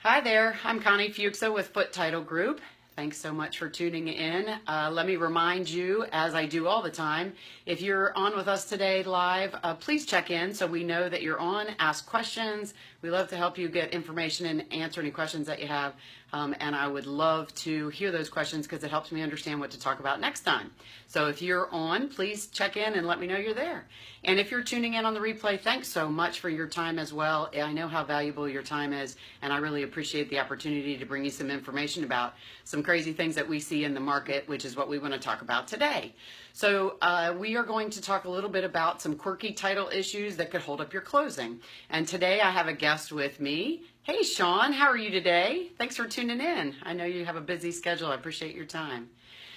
Hi there, I'm Connie Fuchsa with Foote Title Group. Thanks so much for tuning in. Let me remind you, as I do all the time, if you're on with us today live, please check in so we know that you're on. Ask questions. We love to help you get information and answer any questions that you have. And I would love to hear those questions because it helps me understand what to talk about next time. So if you're on, please check in and let me know you're there. And if you're tuning in on the replay, thanks so much for your time as well. I know how valuable your time is, and I really appreciate the opportunity to bring you some information about some crazy things that we see in the market, which is what we want to talk about today. So we are going to talk a little bit about some quirky title issues that could hold up your closing. And today I have a guest with me. Hey, Sean, how are you today? Thanks for tuning in. I know you have a busy schedule. I appreciate your time.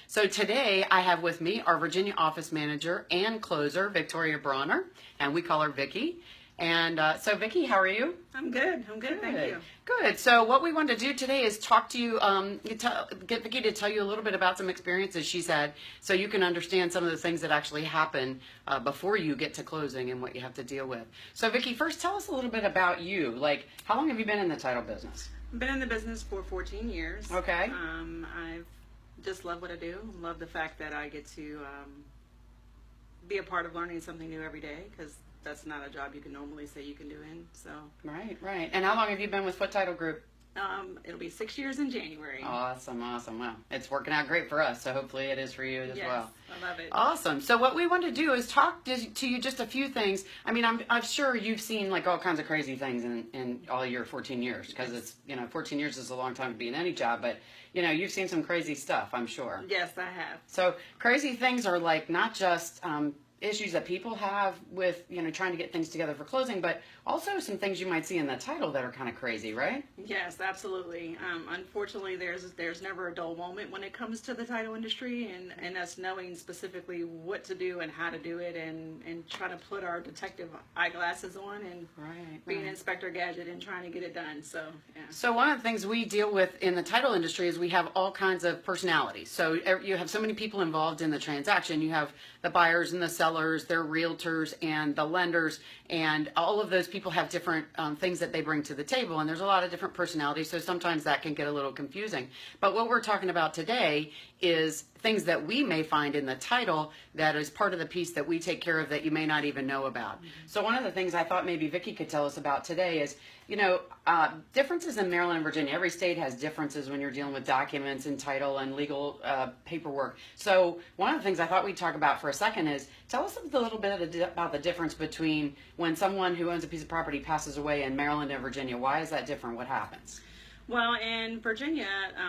So today I have with me our Virginia office manager and closer, Victoria Bronner, and we call her Vicki. And so Vicki, how are you? I'm good. Thank you. Good. So what we want to do today is talk to you, get Vicki to tell you a little bit about some experiences she's had so you can understand some of the things that actually happen before you get to closing and what you have to deal with. So Vicki, first tell us a little bit about you. Like, how long have you been in the title business? I've been in the business for 14 years. Okay. I've just love what I do. Love the fact that I get to be a part of learning something new every day, because that's not a job you can normally say you can do in. So Right. And how long have you been with Foote Title Group? It'll be 6 years in January. Awesome. Well, it's working out great for us, so hopefully it is for you as well. I love it. Awesome. So what we want to do is talk to you just a few things. I mean, I'm sure you've seen like all kinds of crazy things in all your 14 years, because it's, 14 years is a long time to be in any job, but you've seen some crazy stuff, I'm sure. Yes, I have. So crazy things are like not just issues that people have with trying to get things together for closing, but also some things you might see in the title that are kind of crazy, right? Yes, absolutely. Unfortunately, there's never a dull moment when it comes to the title industry, and us knowing specifically what to do and how to do it, and trying to put our detective eyeglasses on and being Inspector Gadget and trying to get it done. So yeah. So one of the things we deal with in the title industry is we have all kinds of personalities. So you have so many people involved in the transaction. You have the buyers and the sellers, their realtors and the lenders, and all of those people have different things that they bring to the table, and there's a lot of different personalities, so sometimes that can get a little confusing. But what we're talking about today is things that we may find in the title that is part of the piece that we take care of that you may not even know about. Mm-hmm. So one of the things I thought maybe Vicki could tell us about today is, differences in Maryland and Virginia. Every state has differences when you're dealing with documents and title and legal paperwork. So one of the things I thought we'd talk about for a second is, tell us a little bit about the difference between when someone who owns a piece of property passes away in Maryland and Virginia. Why is that different? What happens? Well, in Virginia,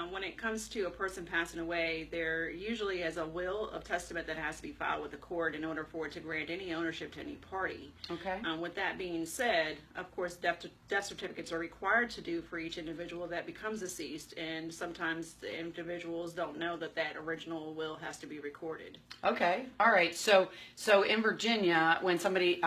when it comes to a person passing away, there usually is a will of testament that has to be filed with the court in order for it to grant any ownership to any party. Okay. With that being said, of course, death certificates are required to do for each individual that becomes deceased, and sometimes the individuals don't know that that original will has to be recorded. Okay. All right. So in Virginia, when somebody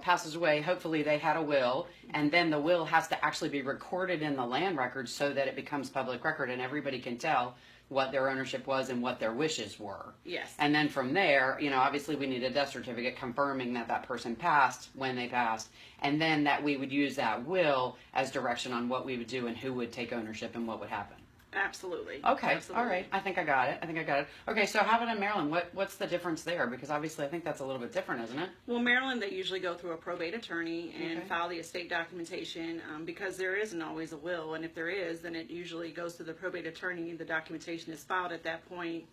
passes away, hopefully they had a will, and then the will has to actually be recorded in the land records so that it becomes public record and everybody can tell what their ownership was and what their wishes were. Yes. And then from there, obviously we need a death certificate confirming that that person passed when they passed, and then that we would use that will as direction on what we would do and who would take ownership and what would happen. Absolutely. Okay. Absolutely. All right. I think I got it. Okay. So how about in Maryland? What's the difference there? Because obviously I think that's a little bit different, isn't it? Well, Maryland, they usually go through a probate attorney and file the estate documentation, because there isn't always a will. And if there is, then it usually goes to the probate attorney. The documentation is filed at that point,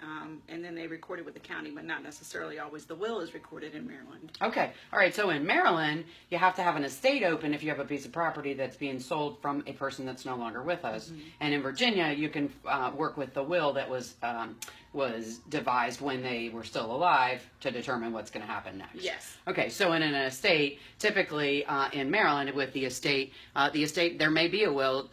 and then they record it with the county, but not necessarily always the will is recorded in Maryland. Okay. All right. So in Maryland, you have to have an estate open if you have a piece of property that's being sold from a person that's no longer with us. Mm-hmm. And in Virginia, you can work with the will that was devised when they were still alive to determine what's going to happen next. Yes. Okay, so in an estate, typically in Maryland with the estate there may be a will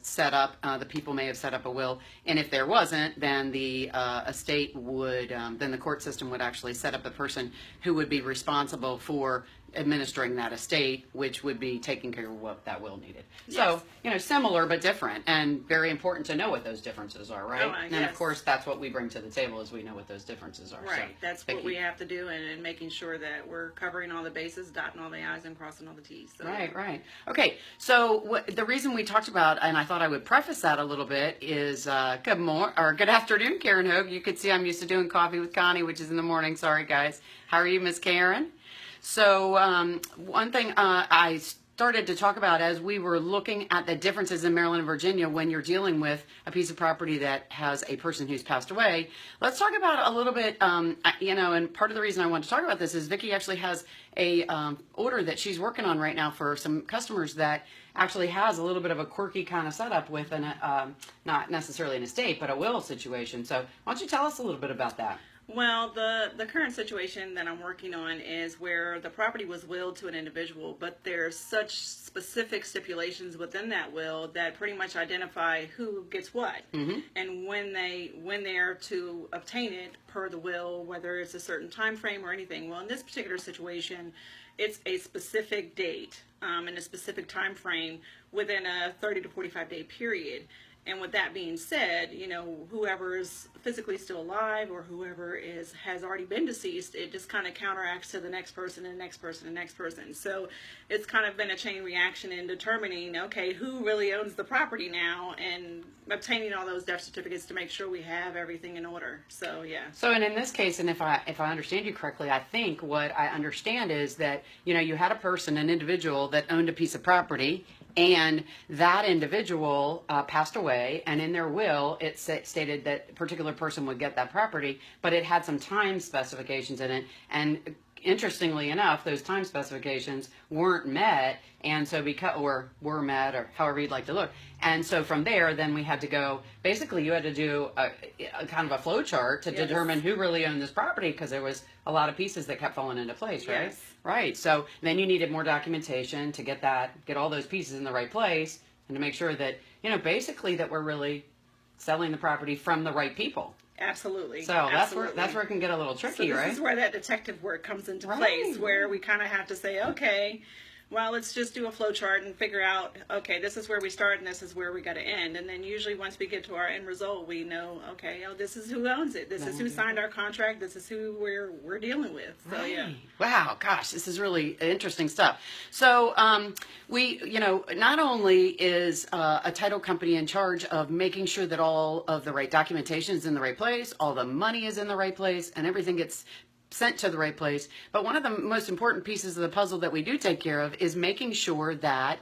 set up. The people may have set up a will, and if there wasn't, then the estate would, then the court system would actually set up a person who would be responsible for administering that estate, which would be taking care of what that will needed. Yes. So, similar but different, and very important to know what those differences are, right? Oh, And of course, that's what we bring to the table, is we know what those differences are. Right. So, That's Vicki. what we have to do, and making sure that we're covering all the bases, dotting all the I's, and crossing all the T's. So, Right. Okay, so the reason we talked about, and I thought I would preface that a little bit, is good afternoon, Karen Hogue. You could see I'm used to doing coffee with Connie, which is in the morning. Sorry, guys. How are you, Miss Karen? So one thing I started to talk about as we were looking at the differences in Maryland and Virginia when you're dealing with a piece of property that has a person who's passed away. Let's talk about a little bit, and part of the reason I want to talk about this is Vicki actually has a order that she's working on right now for some customers that actually has a little bit of a quirky kind of setup with not necessarily an estate, but a will situation. So why don't you tell us a little bit about that? Well, the current situation that I'm working on is where the property was willed to an individual, but there's such specific stipulations within that will that pretty much identify who gets what, and when they are to obtain it per the will, whether it's a certain time frame or anything. Well, in this particular situation, it's a specific date and a specific time frame within a 30 to 45 day period. And with that being said, whoever is physically still alive or whoever has already been deceased, it just kind of counteracts to the next person and the next person and the next person. So it's kind of been a chain reaction in determining, okay, who really owns the property now, and obtaining all those death certificates to make sure we have everything in order. So, yeah. So, and in this case, and if I understand you correctly, I think what I understand is that, you had an individual that owned a piece of property, and that individual passed away, and in their will it stated that a particular person would get that property, but it had some time specifications in it, and interestingly enough, those time specifications weren't met, and so were met, or however you'd like to look. And so from there, then we had to go, basically you had to do a kind of a flow chart to determine who really owned this property, because there was a lot of pieces that kept falling into place, right? Yes. Right. So then you needed more documentation to get all those pieces in the right place, and to make sure that, basically that we're really selling the property from the right people. Absolutely. So that's where it can get a little tricky, so right? This is where that detective work comes into place, where we kind of have to say, okay, well, let's just do a flow chart and figure out, okay, this is where we start and this is where we got to end. And then usually once we get to our end result, we know, okay, this is who owns it. This is who signed our contract. This is who we're dealing with. So, yeah. Wow, gosh, this is really interesting stuff. So we, not only is a title company in charge of making sure that all of the right documentation is in the right place, all the money is in the right place, and everything gets sent to the right place. But one of the most important pieces of the puzzle that we do take care of is making sure that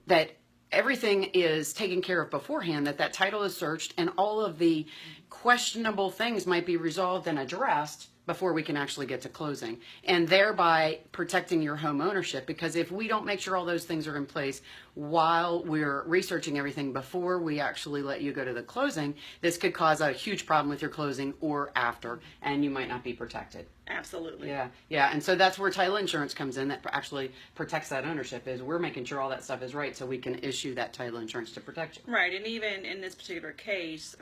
that everything is taken care of beforehand, that title is searched, and all of the questionable things might be resolved and addressed before we can actually get to closing, and thereby protecting your home ownership. Because if we don't make sure all those things are in place while we're researching everything before we actually let you go to the closing, this could cause a huge problem with your closing or after, and you might not be protected. Absolutely. Yeah. And so that's where title insurance comes in, that actually protects that ownership, is we're making sure all that stuff is right so we can issue that title insurance to protect you. Right. And even in this particular case,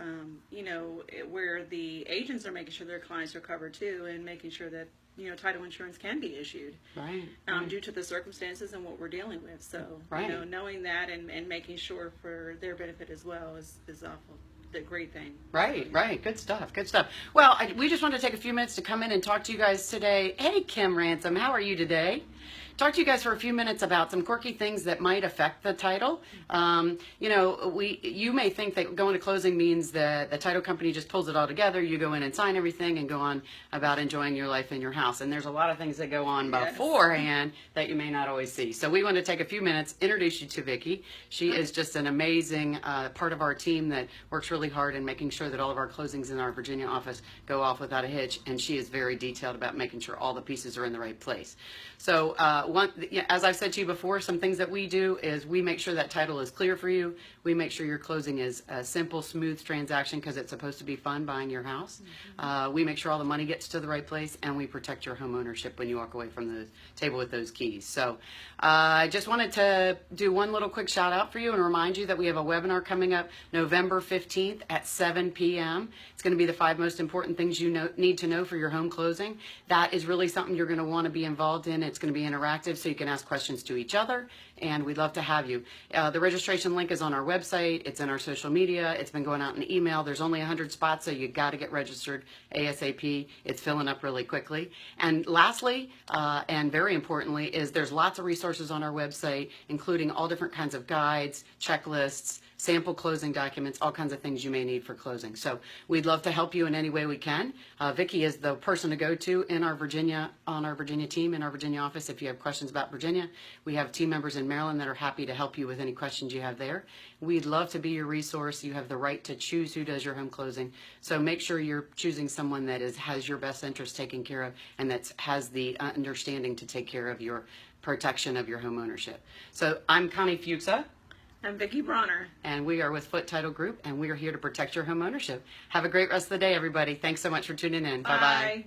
where the agents are making sure their clients are covered too, and making sure that, title insurance can be issued. Right. Due to the circumstances and what we're dealing with. So, right. Knowing that and making sure for their benefit as well is awful. The great thing. Right. Good stuff. Well, we just want to take a few minutes to come in and talk to you guys today. Hey, Kim Ransom, how are you today? Talk to you guys for a few minutes about some quirky things that might affect the title. You may think that going to closing means that the title company just pulls it all together. You go in and sign everything and go on about enjoying your life in your house. And there's a lot of things that go on beforehand that you may not always see. So we want to take a few minutes, introduce you to Vicki. She is just an amazing part of our team that works really hard in making sure that all of our closings in our Virginia office go off without a hitch. And she is very detailed about making sure all the pieces are in the right place. So as I've said to you before, some things that we do is we make sure that title is clear for you. We make sure your closing is a simple, smooth transaction because it's supposed to be fun buying your house. We make sure all the money gets to the right place, and we protect your home ownership when you walk away from the table with those keys. So I just wanted to do one little quick shout out for you and remind you that we have a webinar coming up November 15th at 7 p.m. It's going to be the 5 most important things you need to know for your home closing. That is really something you're going to want to be involved in. It's going to be interactive, so you can ask questions to each other, and we'd love to have you. The registration link is on our website. It's in our social media. It's been going out in email. There's only 100 spots, so you got to get registered ASAP. It's filling up really quickly. And lastly, and very importantly, is there's lots of resources on our website, including all different kinds of guides, checklists, sample closing documents, all kinds of things you may need for closing. So we'd love to help you in any way we can. Vicki is the person to go to in our Virginia, on our Virginia team, in our Virginia office. If you have questions about Virginia, we have team members in Maryland that are happy to help you with any questions you have there. We'd love to be your resource. You have the right to choose who does your home closing. So make sure you're choosing someone that has your best interest taken care of and that has the understanding to take care of your protection of your home ownership. So I'm Connie Fuchsa. I'm Vicki Bronner. And we are with Foote Title Group, and we are here to protect your home ownership. Have a great rest of the day, everybody. Thanks so much for tuning in. Bye-bye. Bye.